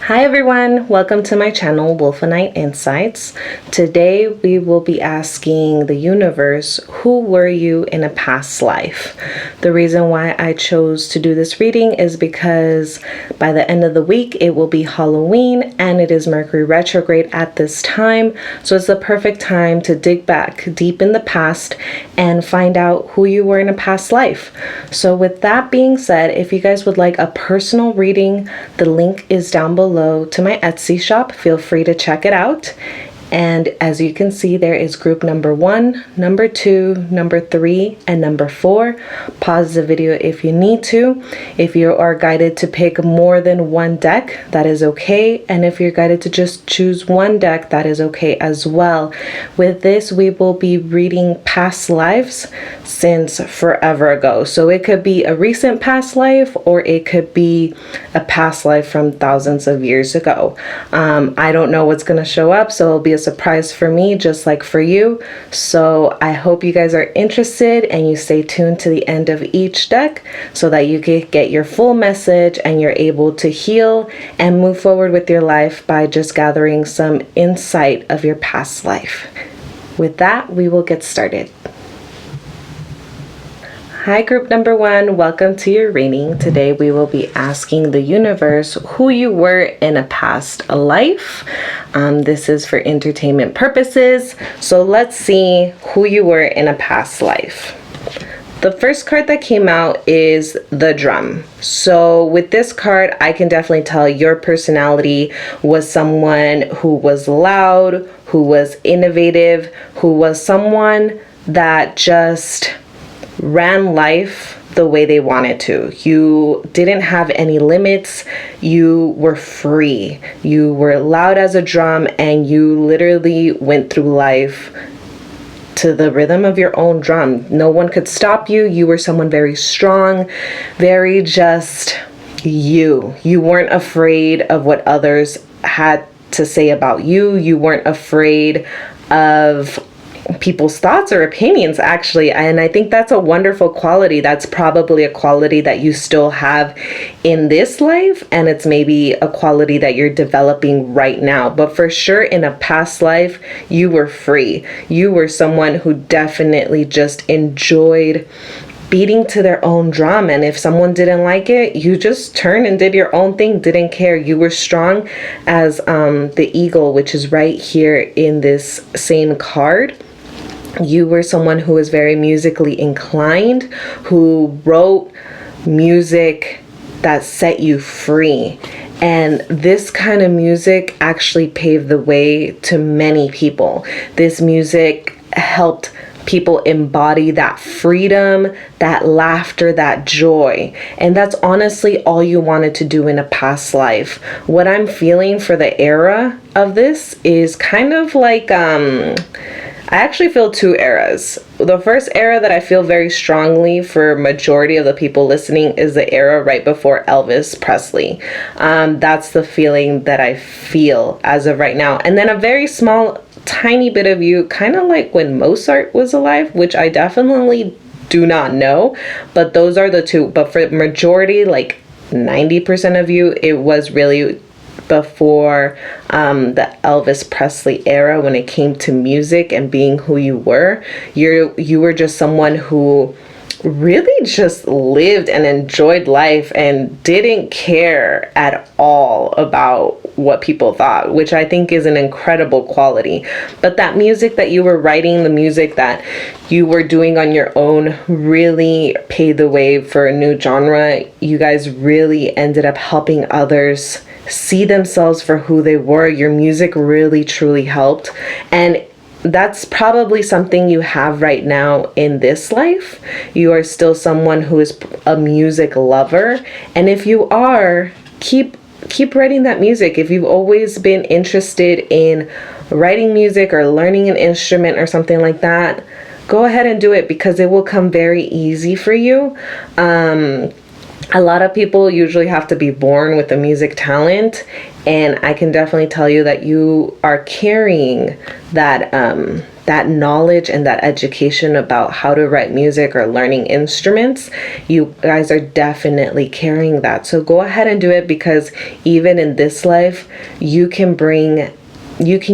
Hi everyone, welcome to my channel, Wulfenite.insights. Today we will be asking the universe, who were you in a past life? The reason why I chose to do this reading is because by the end of the week it will be Halloween and it is Mercury retrograde at this time. So it's the perfect time to dig back deep in the past and find out who you were in a past life. So with that being said, if you guys would like a personal reading, the link is down below to my Etsy shop. Feel free to check it out. And as you can see, there is group number 1, number 2, number 3, and number 4. Pause the video if you need to. If you are guided to pick more than one deck, that is okay. And if you're guided to just choose one deck, that is okay as well. With this, we will be reading past lives since forever ago. So it could be a recent past life or it could be a past life from thousands of years ago. I don't know what's going to show up, so it'll be a surprise for me just like for you. So I hope you guys are interested and you stay tuned to the end of each deck so that you can get your full message and you're able to heal and move forward with your life by just gathering some insight of your past life. With that, we will get started. Hi group number 1, welcome to your reading. Today we will be asking the universe who you were in a past life. This is for entertainment purposes. So let's see who you were in a past life. The first card that came out is the drum. So with this card, I can definitely tell your personality was someone who was loud, who was innovative, who was someone that just ran life the way they wanted to. You didn't have any limits. You were free. You were loud as a drum and you literally went through life to the rhythm of your own drum. No one could stop you. You were someone very strong, very just you. You weren't afraid of what others had to say about you. You weren't afraid of people's thoughts or opinions, actually. And I think that's a wonderful quality. That's probably a quality that you still have in this life, and it's maybe a quality that you're developing right now. But for sure, in a past life, you were free. You were someone who definitely just enjoyed beating to their own drum, and if someone didn't like it, you just turned and did your own thing, didn't care. You were strong as the eagle, which is right here in this same card. You were someone who was very musically inclined, who wrote music that set you free. And this kind of music actually paved the way to many people. This music helped people embody that freedom, that laughter, that joy. And that's honestly all you wanted to do in a past life. What I'm feeling for the era of this is kind of like, I actually feel two eras. The first era that I feel very strongly for majority of the people listening is the era right before Elvis Presley. That's the feeling that I feel as of right now. And then a very small, tiny bit of you, kind of like when Mozart was alive, which I definitely do not know, but those are the two. But for majority, like 90% of you, it was really before the Elvis Presley era when it came to music and being who you were. You were just someone who really just lived and enjoyed life and didn't care at all about what people thought, which I think is an incredible quality. But that music that you were writing, the music that you were doing on your own, really paved the way for a new genre. You guys really ended up helping others see themselves for who they were. Your music really truly helped, and that's probably something you have right now in this life. You are still someone who is a music lover, and if you are, keep writing that music. If you've always been interested in writing music or learning an instrument or something like that, go ahead and do it, because it will come very easy for you. A lot of people usually have to be born with a music talent, and I can definitely tell you that you are carrying that that knowledge and that education about how to write music or learning instruments, you guys are definitely carrying that. So go ahead and do it, because even in this life, you can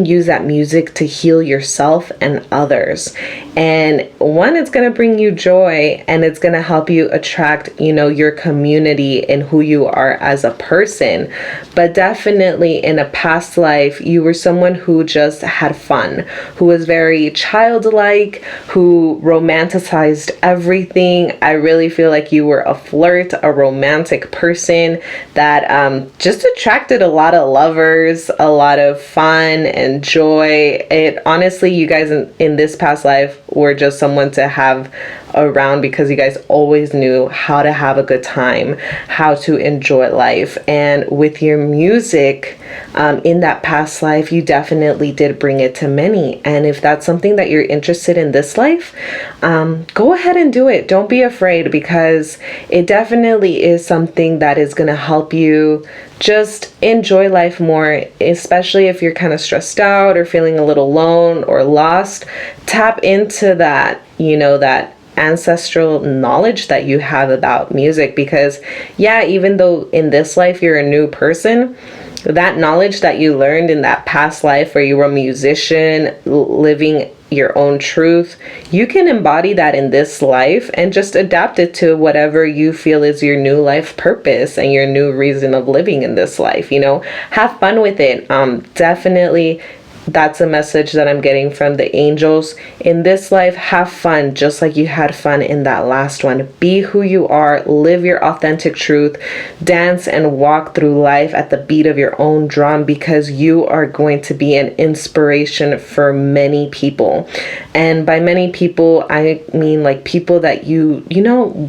use that music to heal yourself and others. And one, it's going to bring you joy, and it's going to help you attract, your community and who you are as a person. But definitely in a past life, you were someone who just had fun, who was very childlike, who romanticized everything. I really feel like you were a flirt, a romantic person that just attracted a lot of lovers, a lot of fun and joy. It honestly, you guys in this past life were just someone to have around, because you guys always knew how to have a good time, how to enjoy life. And with your music, in that past life, you definitely did bring it to many. And if that's something that you're interested in this life, go ahead and do it. Don't be afraid, because it definitely is something that is going to help you just enjoy life more, especially if you're kind of stressed out or feeling a little alone or lost. Tap into that, that ancestral knowledge that you have about music, because even though in this life you're a new person, that knowledge that you learned in that past life where you were a musician living your own truth, you can embody that in this life and just adapt it to whatever you feel is your new life purpose and your new reason of living in this life. Have fun with it. Definitely, that's a message that I'm getting from the angels. In this life, have fun just like you had fun in that last one. Be who you are, live your authentic truth, dance and walk through life at the beat of your own drum, because you are going to be an inspiration for many people. And by many people, I mean like people that you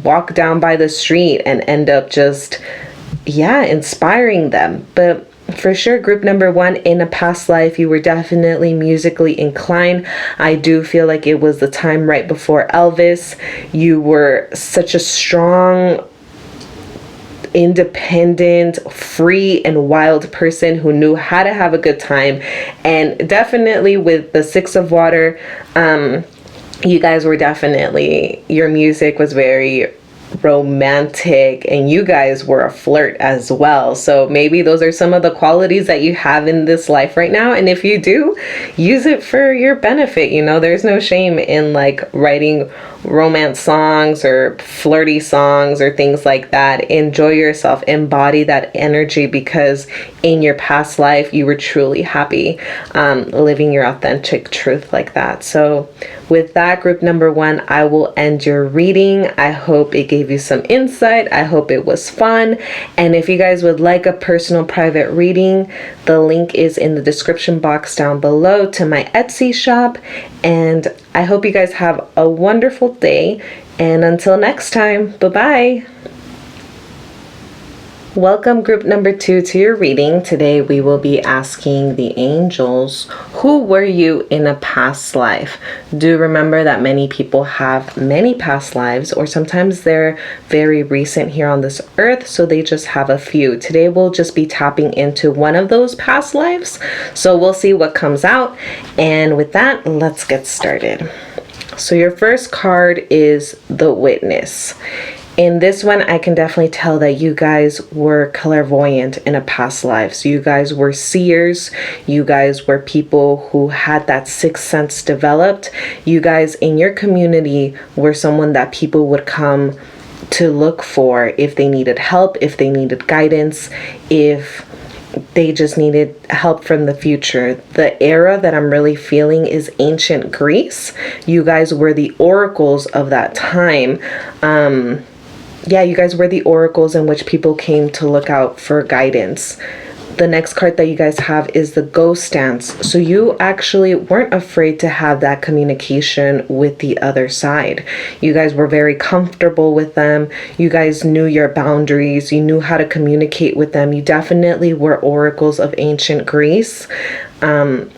walk down by the street and end up just inspiring them. But for sure, group number one, in a past life, you were definitely musically inclined. I do feel like it was the time right before Elvis. You were such a strong, independent, free, and wild person who knew how to have a good time. And definitely with the Six of Water, you guys were definitely, your music was very romantic, and you guys were a flirt as well. So maybe those are some of the qualities that you have in this life right now, and if you do, use it for your benefit. There's no shame in like writing romance songs or flirty songs or things like that. Enjoy yourself, embody that energy, because in your past life you were truly happy living your authentic truth like that. So with that, group number one, I will end your reading. I hope it gave you some insight. I hope it was fun. And if you guys would like a personal private reading, the link is in the description box down below to my Etsy shop. And I hope you guys have a wonderful day. And until next time, bye-bye. Welcome, group number two, to your reading. Today we will be asking the angels, who were you in a past life? Do remember that many people have many past lives, or sometimes they're very recent here on this earth, so they just have a few. Today we'll just be tapping into one of those past lives, so we'll see what comes out. And with that, let's get started. So your first card is the Witness. In this one, I can definitely tell that you guys were clairvoyant in a past life. So you guys were seers. You guys were people who had that sixth sense developed. You guys in your community were someone that people would come to look for if they needed help, if they needed guidance, if they just needed help from the future. The era that I'm really feeling is ancient Greece. You guys were the oracles of that time. You guys were the oracles in which people came to look out for guidance. The next card that you guys have is the Ghost Dance. So you actually weren't afraid to have that communication with the other side. You guys were very comfortable with them. You guys knew your boundaries. You knew how to communicate with them. You definitely were oracles of ancient Greece.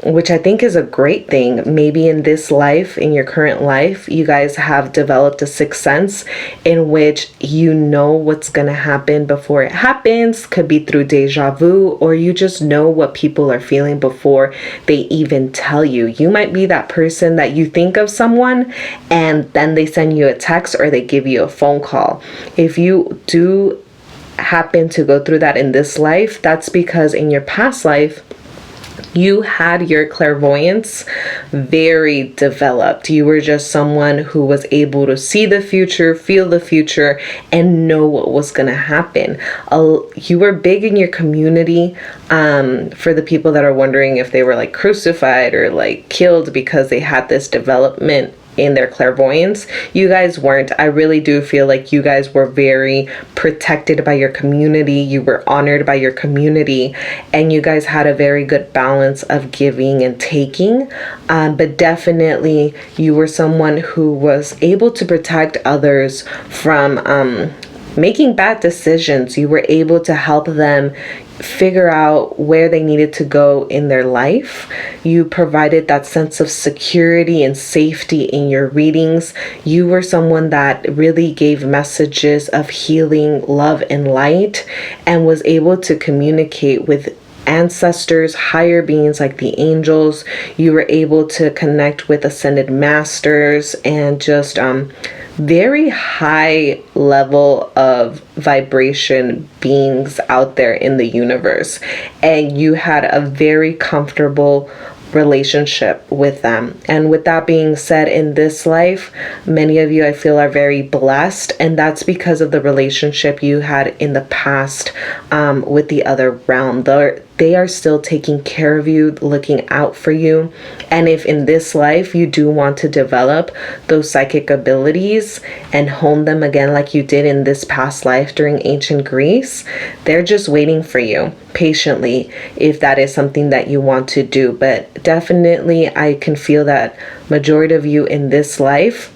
which I think is a great thing. Maybe in this life, in your current life, you guys have developed a sixth sense in which you know what's going to happen before it happens. Could be through deja vu, or you just know what people are feeling before they even tell you. You might be that person that you think of someone and then they send you a text or they give you a phone call. If you do happen to go through that in this life, that's because in your past life, you had your clairvoyance very developed. You were just someone who was able to see the future, feel the future, and know what was going to happen. You were big in your community. For the people that are wondering if they were like crucified or like killed because they had this development in their clairvoyance, you guys weren't. I really do feel like you guys were very protected by your community. You were honored by your community, and you guys had a very good balance of giving and taking. But definitely you were someone who was able to protect others from making bad decisions. You were able to help them figure out where they needed to go in their life. You provided that sense of security and safety in your readings. You were someone that really gave messages of healing, love, and light, and was able to communicate with ancestors, higher beings like the angels. You were able to connect with ascended masters and just very high level of vibration beings out there in the universe, and you had a very comfortable relationship with them. And with that being said, in this life, many of you I feel are very blessed, and that's because of the relationship you had in the past with the other realm. They are still taking care of you, looking out for you. And if in this life you do want to develop those psychic abilities and hone them again like you did in this past life during ancient Greece, they're just waiting for you patiently if that is something that you want to do. But definitely I can feel that majority of you in this life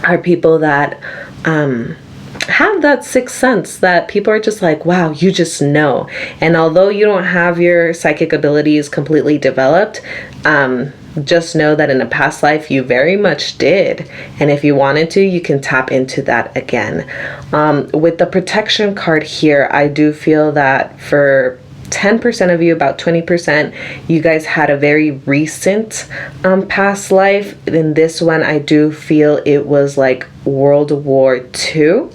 are people that have that sixth sense that people are just like, wow, you just know. And although you don't have your psychic abilities completely developed, just know that in a past life you very much did. And if you wanted to, you can tap into that again. With the protection card here, I do feel that for 10% of you, about 20%, you guys had a very recent past life. In this one, I do feel it was like World War II,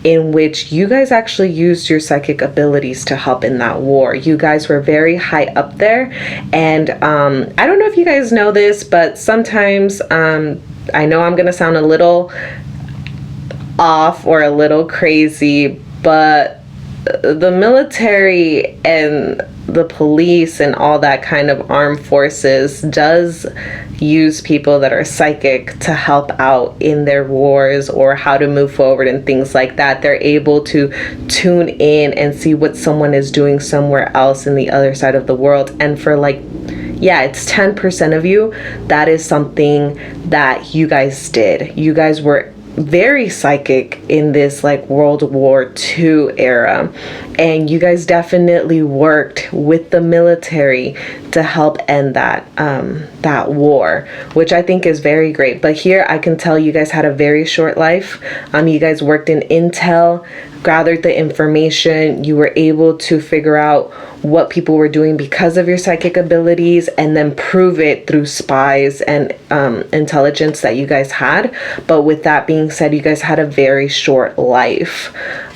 in which you guys actually used your psychic abilities to help in that war. You guys were very high up there. And I don't know if you guys know this, but sometimes I know I'm going to sound a little off or a little crazy, but the military and the police and all that kind of armed forces does use people that are psychic to help out in their wars or how to move forward and things like that. They're able to tune in and see what someone is doing somewhere else in the other side of the world. And for like, yeah, it's 10% of you. That is something that you guys did. You guys were very psychic in this like World War II era, and you guys definitely worked with the military to help end that war, which I think is very great. But here I can tell you guys had a very short life. You guys worked in intel, gathered the information, you were able to figure out what people were doing because of your psychic abilities, and then prove it through spies and intelligence that you guys had. But with that being said, you guys had a very short life.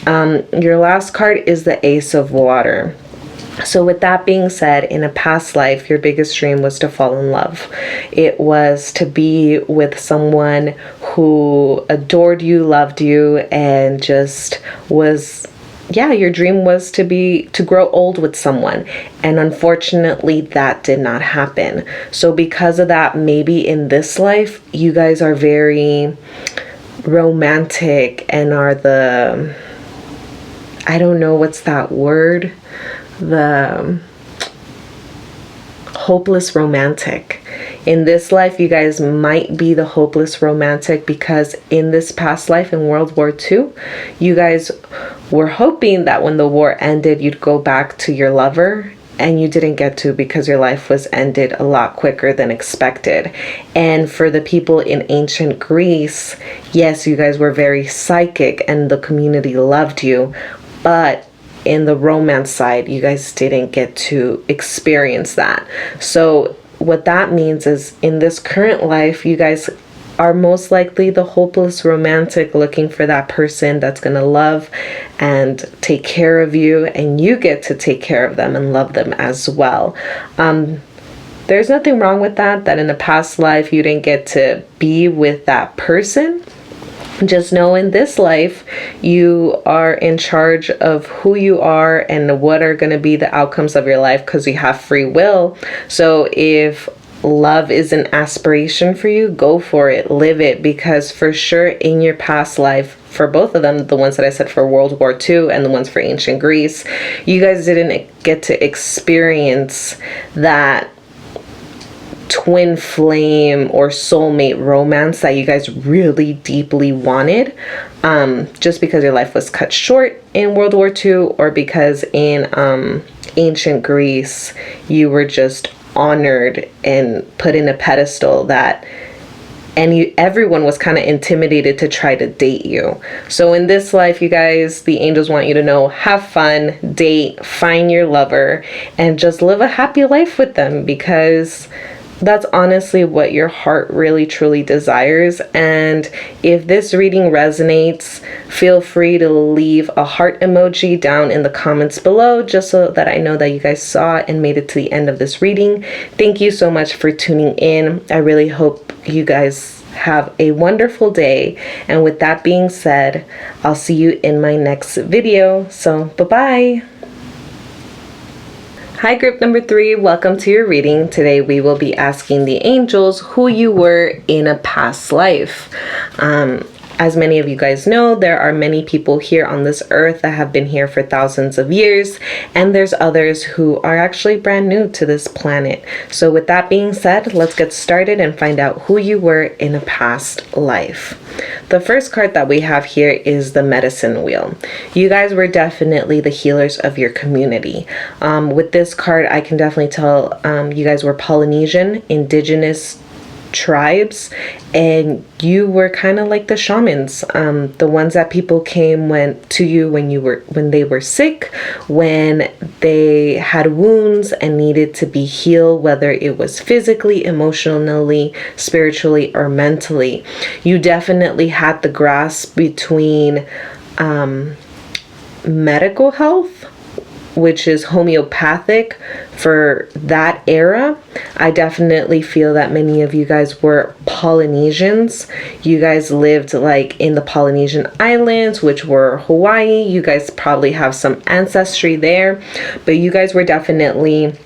Your last card is the Ace of Water. So with that being said, in a past life, your biggest dream was to fall in love. It was to be with someone who adored you, loved you, and just was, yeah, your dream was to grow old with someone. And unfortunately, that did not happen. So because of that, maybe in this life, you guys are very romantic and are the, I don't know what's that word, the hopeless romantic. In this life, you guys might be the hopeless romantic because in this past life in World War II, you guys were hoping that when the war ended, you'd go back to your lover and you didn't get to because your life was ended a lot quicker than expected. And for the people in ancient Greece, yes, you guys were very psychic and the community loved you, but in the romance side, you guys didn't get to experience that. So what that means is in this current life, you guys are most likely the hopeless romantic looking for that person that's going to love and take care of you, and you get to take care of them and love them as well. There's nothing wrong with that in a past life you didn't get to be with that person. Just know in this life, you are in charge of who you are and what are going to be the outcomes of your life, because you have free will. So if love is an aspiration for you, go for it, live it, because for sure in your past life, for both of them, the ones that I said for World War II and the ones for ancient Greece, you guys didn't get to experience that twin flame or soulmate romance that you guys really deeply wanted, just because your life was cut short in World War II, or because in ancient Greece you were just honored and put in a pedestal that everyone was kind of intimidated to try to date you. So in this life, you guys, the angels want you to know, have fun, date, find your lover, and just live a happy life with them, because that's honestly what your heart really truly desires. And if this reading resonates, feel free to leave a heart emoji down in the comments below, just so that I know that you guys saw and made it to the end of this reading. Thank you so much for tuning in. I really hope you guys have a wonderful day. And with that being said, I'll see you in my next video. So bye-bye. Hi, group number 3. Welcome to your reading. Today we will be asking the angels who you were in a past life. As many of you guys know, there are many people here on this earth that have been here for thousands of years, and there's others who are actually brand new to this planet. So with that being said, let's get started and find out who you were in a past life. The first card that we have here is the medicine wheel. You guys were definitely the healers of your community. With this card, I can definitely tell you guys were Polynesian, indigenous tribes, and you were kind of like the shamans, the ones that people came to you when they were sick, when they had wounds and needed to be healed, whether it was physically, emotionally, spiritually, or mentally. You definitely had the grasp between medical health, which is homeopathic for that era. I definitely feel that many of you guys were Polynesians. You guys lived like in the Polynesian Islands, which were Hawaii. You guys probably have some ancestry there, but you guys were definitely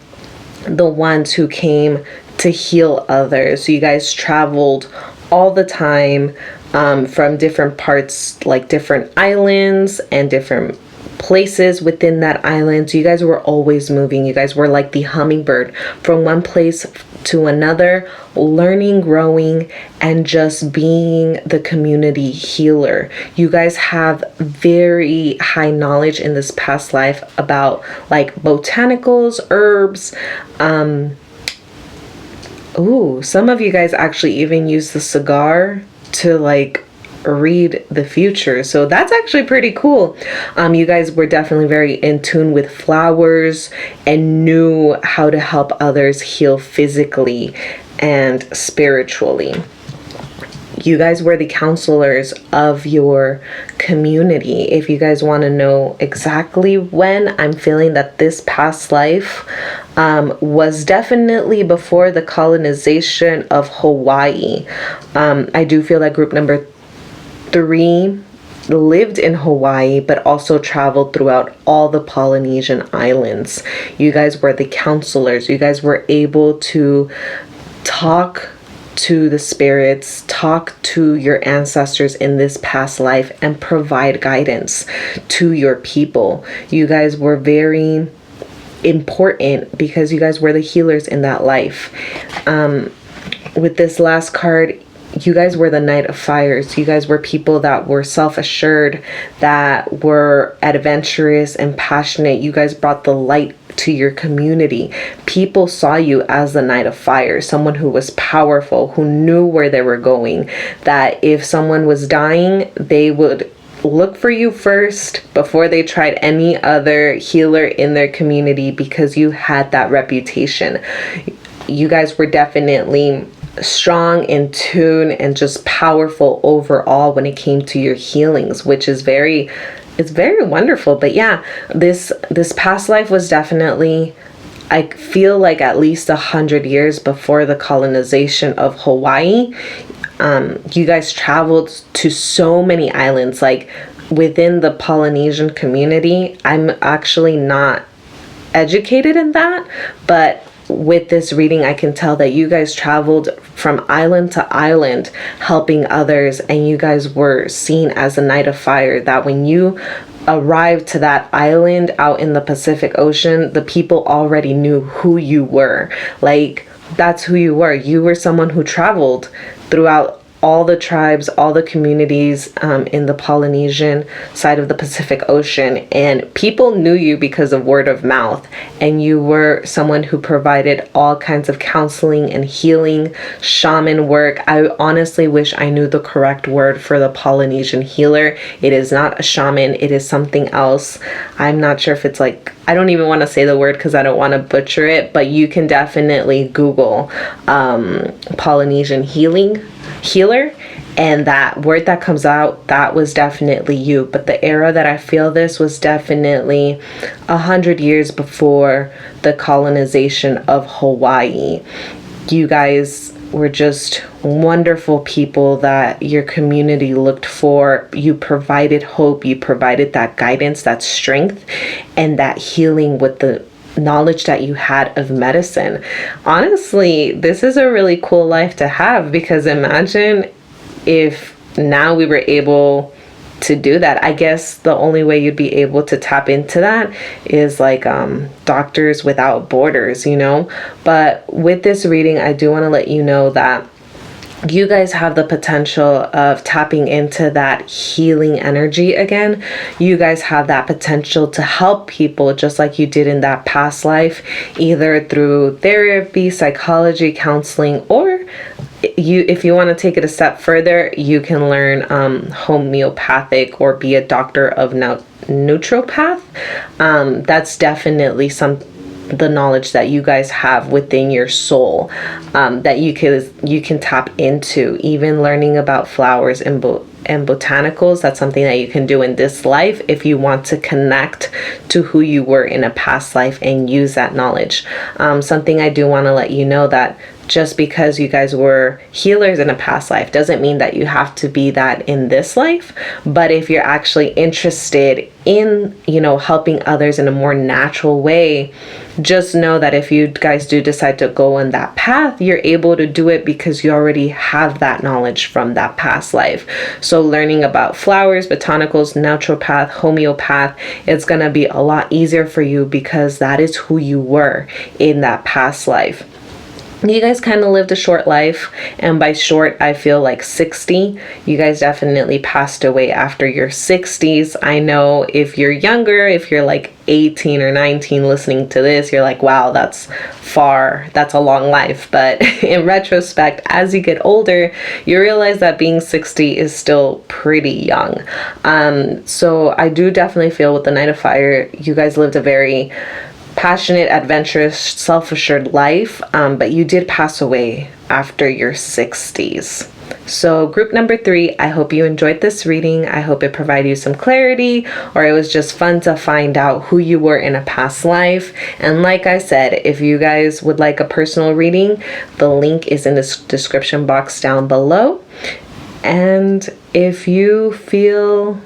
the ones who came to heal others. So you guys traveled all the time from different parts, like different islands and different places within that island. So you guys were always moving. You guys were like the hummingbird from one place to another, learning, growing, and just being the community healer. You guys have very high knowledge in this past life about like botanicals, herbs. Some of you guys actually even use the cigar to like read the future. So that's actually pretty cool. You guys were definitely very in tune with flowers and knew how to help others heal physically and spiritually. You guys were the counselors of your community. If you guys want to know exactly when, I'm feeling that this past life was definitely before the colonization of Hawaii. I do feel that group number 3 lived in Hawaii, but also traveled throughout all the Polynesian islands. You guys were the counselors. You guys were able to talk to the spirits, talk to your ancestors in this past life, and provide guidance to your people. You guys were very important because you guys were the healers in that life. With this last card, you guys were the Knight of Fires. You guys were people that were self-assured, that were adventurous and passionate. You guys brought the light to your community. People saw you as the Knight of Fire, someone who was powerful, who knew where they were going, that if someone was dying, they would look for you first before they tried any other healer in their community, because you had that reputation. You guys were definitely strong, in tune, and just powerful overall when it came to your healings, which is it's very wonderful. But yeah, this past life was definitely, I feel like, at least 100 years before the colonization of Hawaii. You guys traveled to so many islands, like within the Polynesian community. I'm actually not educated in that, but with this reading, I can tell that you guys traveled from island to island helping others, and you guys were seen as a Knight of Fire, that when you arrived to that island out in the Pacific Ocean, the people already knew who you were. Like, that's who you were. You were someone who traveled throughout all the tribes, all the communities in the Polynesian side of the Pacific Ocean, and people knew you because of word of mouth. And you were someone who provided all kinds of counseling and healing, shaman work. I honestly wish I knew the correct word for the Polynesian healer. It is not a shaman, it is something else. I'm not sure if it's like, I don't even want to say the word because I don't want to butcher it, but you can definitely Google Polynesian healer, and that word that comes out, that was definitely you. But the era that I feel this was definitely 100 years before the colonization of Hawaii. You guys were just wonderful people that your community looked for. You provided hope, you provided that guidance, that strength, and that healing with the knowledge that you had of medicine. Honestly, this is a really cool life to have, because imagine if now we were able to do that. I guess the only way you'd be able to tap into that is like Doctors Without Borders, you know. But with this reading, I do want to let you know that you guys have the potential of tapping into that healing energy again. You guys have that potential to help people just like you did in that past life, either through therapy, psychology, counseling, or if you want to take it a step further, you can learn homeopathic or be a doctor of naturopath. That's definitely the knowledge that you guys have within your soul, that you can tap into. Even learning about flowers and botanicals, that's something that you can do in this life if you want to connect to who you were in a past life and use that knowledge. Something I do want to let you know, that just because you guys were healers in a past life doesn't mean that you have to be that in this life. But if you're actually interested in, helping others in a more natural way, just know that if you guys do decide to go on that path, you're able to do it because you already have that knowledge from that past life. So learning about flowers, botanicals, naturopath, homeopath, it's going to be a lot easier for you because that is who you were in that past life. You guys kind of lived a short life, and by short, I feel like 60. You guys definitely passed away after your 60s. I know if you're younger, if you're like 18 or 19 listening to this, you're like, wow, that's a long life. But in retrospect, as you get older, you realize that being 60 is still pretty young. So I do definitely feel with the Knight of Fire, you guys lived a very passionate, adventurous, self-assured life, but you did pass away after your 60s. So group number 3, I hope you enjoyed this reading. I hope it provided you some clarity, or it was just fun to find out who you were in a past life. And like I said, if you guys would like a personal reading, the link is in the description box down below. And if you feel,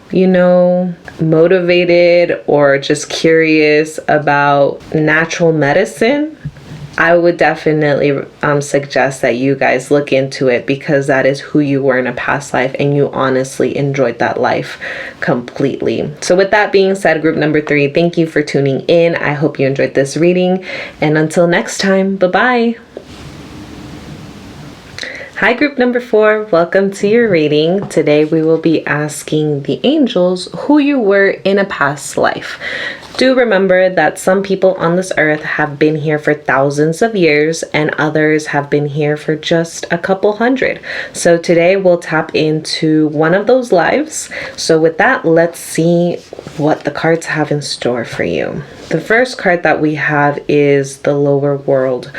motivated or just curious about natural medicine, I would definitely suggest that you guys look into it, because that is who you were in a past life and you honestly enjoyed that life completely. So with that being said, group number 3, thank you for tuning in. I hope you enjoyed this reading, and until next time, bye-bye. Hi, group number 4. Welcome to your reading. Today we will be asking the angels who you were in a past life. Do remember that some people on this earth have been here for thousands of years and others have been here for just a couple hundred. So today we'll tap into one of those lives. So with that, let's see what the cards have in store for you. The first card that we have is the lower world.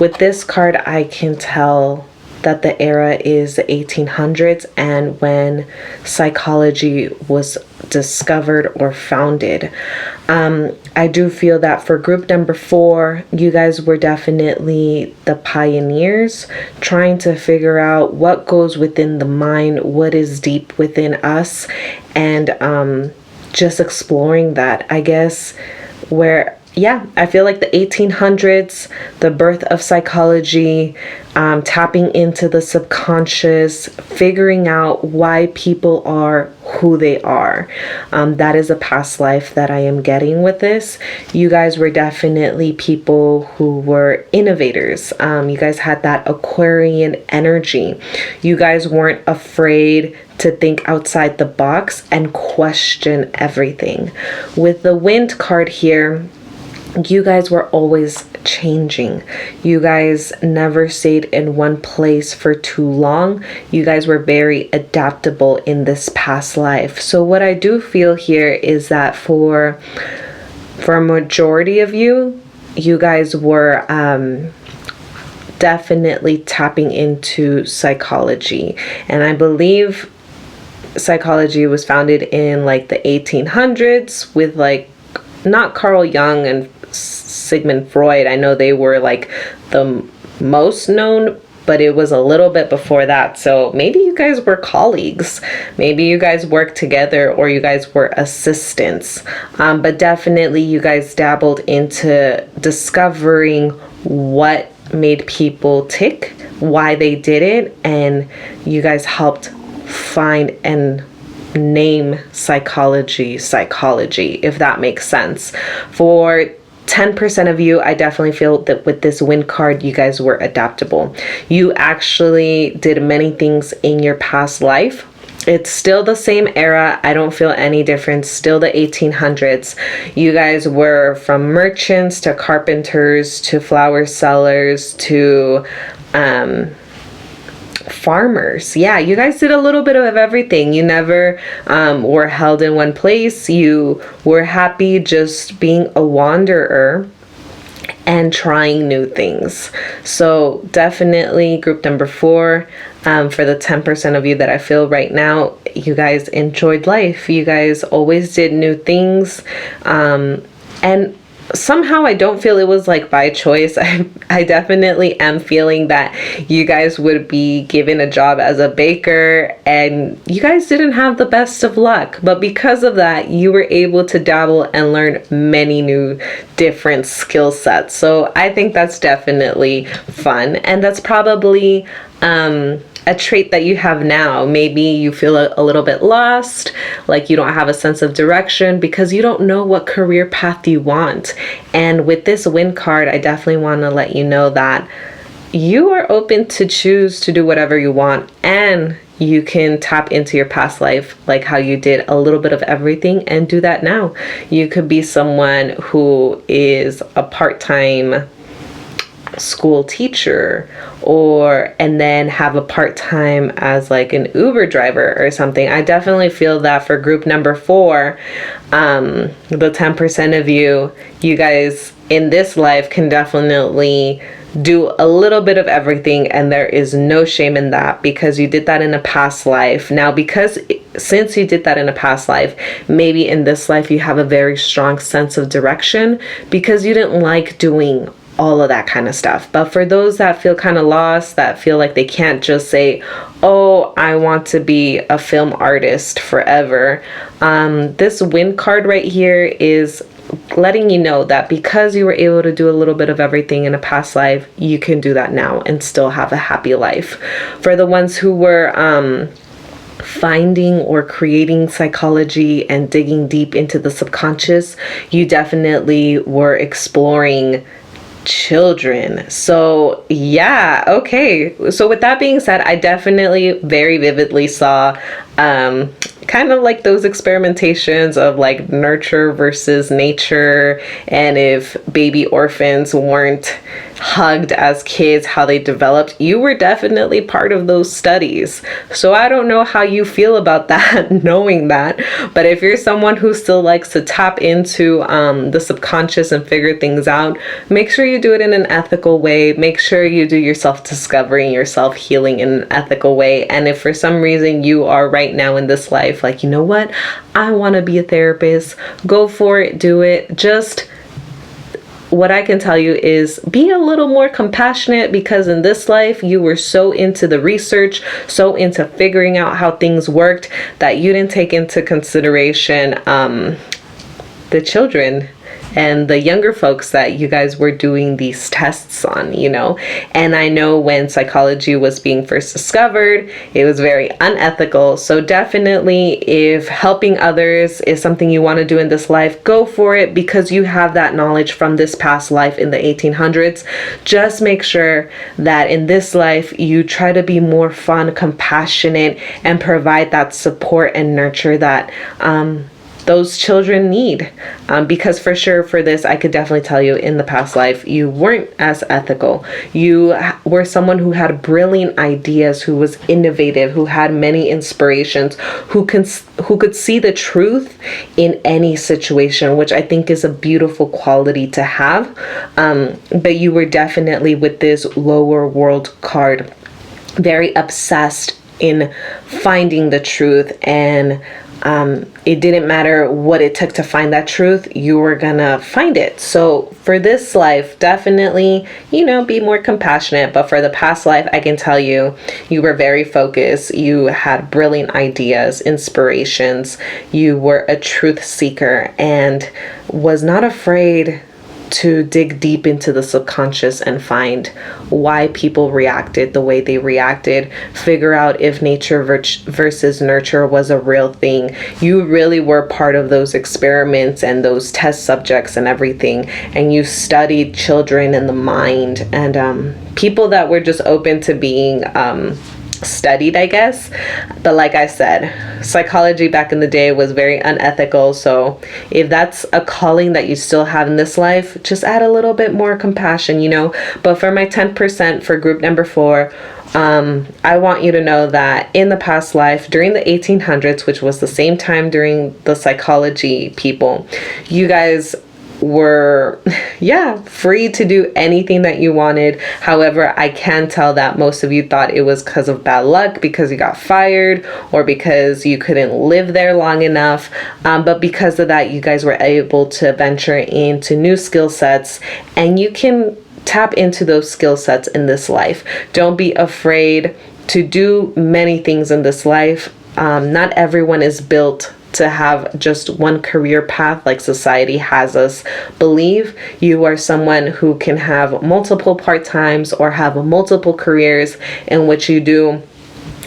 With this card, I can tell that the era is the 1800s and when psychology was discovered or founded. I do feel that for group number 4, you guys were definitely the pioneers trying to figure out what goes within the mind, what is deep within us, and just exploring that, I guess, I feel like the 1800s, the birth of psychology, tapping into the subconscious, figuring out why people are who they are. That is a past life that I am getting with this. You guys were definitely people who were innovators. You guys had that Aquarian energy. You guys weren't afraid to think outside the box and question everything. With the Wind card here, you guys were always changing. You guys never stayed in one place for too long. You guys were very adaptable in this past life. So what I do feel here is that for a majority of you, you guys were definitely tapping into psychology. And I believe psychology was founded in like the 1800s with like not Carl Jung and Sigmund Freud. I know they were like the most known, but it was a little bit before that. So maybe you guys were colleagues, maybe you guys worked together, or you guys were assistants. But definitely you guys dabbled into discovering what made people tick, why they did it, and you guys helped find and name psychology, if that makes sense. For 10% of you, I definitely feel that with this Wind card, you guys were adaptable. You actually did many things in your past life. It's still the same era. I don't feel any difference. Still the 1800s. You guys were from merchants to carpenters to flower sellers to farmers. Yeah, you guys did a little bit of everything. You never were held in one place. You were happy just being a wanderer and trying new things. So definitely group number 4, for the 10% of you that I feel right now, you guys enjoyed life. You guys always did new things. And somehow I don't feel it was like by choice. I definitely am feeling that you guys would be given a job as a baker and you guys didn't have the best of luck. But because of that, you were able to dabble and learn many new different skill sets. So I think that's definitely fun. And that's probably a trait that you have now. Maybe you feel a little bit lost, like you don't have a sense of direction because you don't know what career path you want. And with this Wind card, I definitely want to let you know that you are open to choose to do whatever you want, and you can tap into your past life like how you did a little bit of everything and do that now. You could be someone who is a part-time school teacher and then have a part-time as like an Uber driver or something. I definitely feel that for group number 4, the 10% of you guys in this life can definitely do a little bit of everything, and there is no shame in that because you did that in a past life. Now, since you did that in a past life, maybe in this life you have a very strong sense of direction because you didn't like doing all of that kind of stuff. But for those that feel kind of lost, that feel like they can't just say, oh, I want to be a film artist forever, this Wind card right here is letting you know that because you were able to do a little bit of everything in a past life, you can do that now and still have a happy life. For the ones who were finding or creating psychology and digging deep into the subconscious, you definitely were exploring children. So yeah, okay. So with that being said, I definitely very vividly saw kind of like those experimentations of like nurture versus nature, and if baby orphans weren't hugged as kids, how they developed. You were definitely part of those studies. So I don't know how you feel about that, knowing that. But if you're someone who still likes to tap into the subconscious and figure things out, make sure you do it in an ethical way. Make sure you do your self-discovery and your self-healing in an ethical way. And if for some reason you are right now in this life, like, you know what, I want to be a therapist, go for it, do it. Just what I can tell you is be a little more compassionate, because in this life you were so into the research, so into figuring out how things worked, that you didn't take into consideration the children and the younger folks that you guys were doing these tests on, you know. And I know when psychology was being first discovered, it was very unethical. So definitely, if helping others is something you want to do in this life, go for it, because you have that knowledge from this past life in the 1800s. Just make sure that in this life you try to be more fun, compassionate, and provide that support and nurture that those children need, because for sure for this, I could definitely tell you in the past life you weren't as ethical. You were someone who had brilliant ideas, who was innovative, who had many inspirations, who could see the truth in any situation, which I think is a beautiful quality to have. But you were definitely, with this lower world card, very obsessed in finding the truth, and it didn't matter what it took to find that truth, you were gonna find it. So for this life, definitely, you know, be more compassionate. But for the past life, I can tell you, you were very focused. You had brilliant ideas, inspirations. You were a truth seeker and was not afraid to dig deep into the subconscious and find why people reacted the way they reacted, figure out if nature versus nurture was a real thing. You really were part of those experiments and those test subjects and everything, and you studied children and the mind, and people that were just open to being studied, I guess. But like I said, psychology back in the day was very unethical. So if that's a calling that you still have in this life, just add a little bit more compassion, you know. But for my 10% for group number 4, I want you to know that in the past life, during the 1800s, which was the same time during the psychology people, you guys were free to do anything that you wanted. However, I can tell that most of you thought it was because of bad luck, because you got fired, or because you couldn't live there long enough. But because of that, you guys were able to venture into new skill sets, and you can tap into those skill sets in this life. Don't be afraid to do many things in this life. Not everyone is built to have just one career path like society has us believe. You are someone who can have multiple part-times or have multiple careers in which you do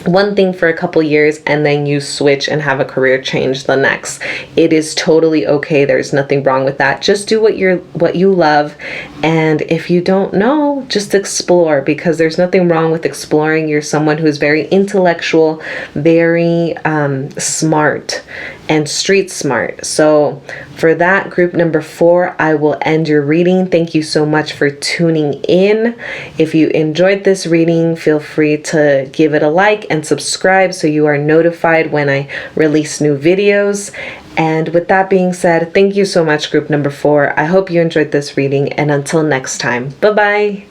one thing for a couple years and then you switch and have a career change the next. It is totally okay. There's nothing wrong with that. Just do what you love, and if you don't know, just explore, because there's nothing wrong with exploring. You're someone who's very intellectual, very smart, and street smart. So for that, group number 4, I will end your reading. Thank you so much for tuning in. If you enjoyed this reading, feel free to give it a like and subscribe so you are notified when I release new videos. And with that being said, thank you so much, group number 4. I hope you enjoyed this reading, and until next time, bye-bye.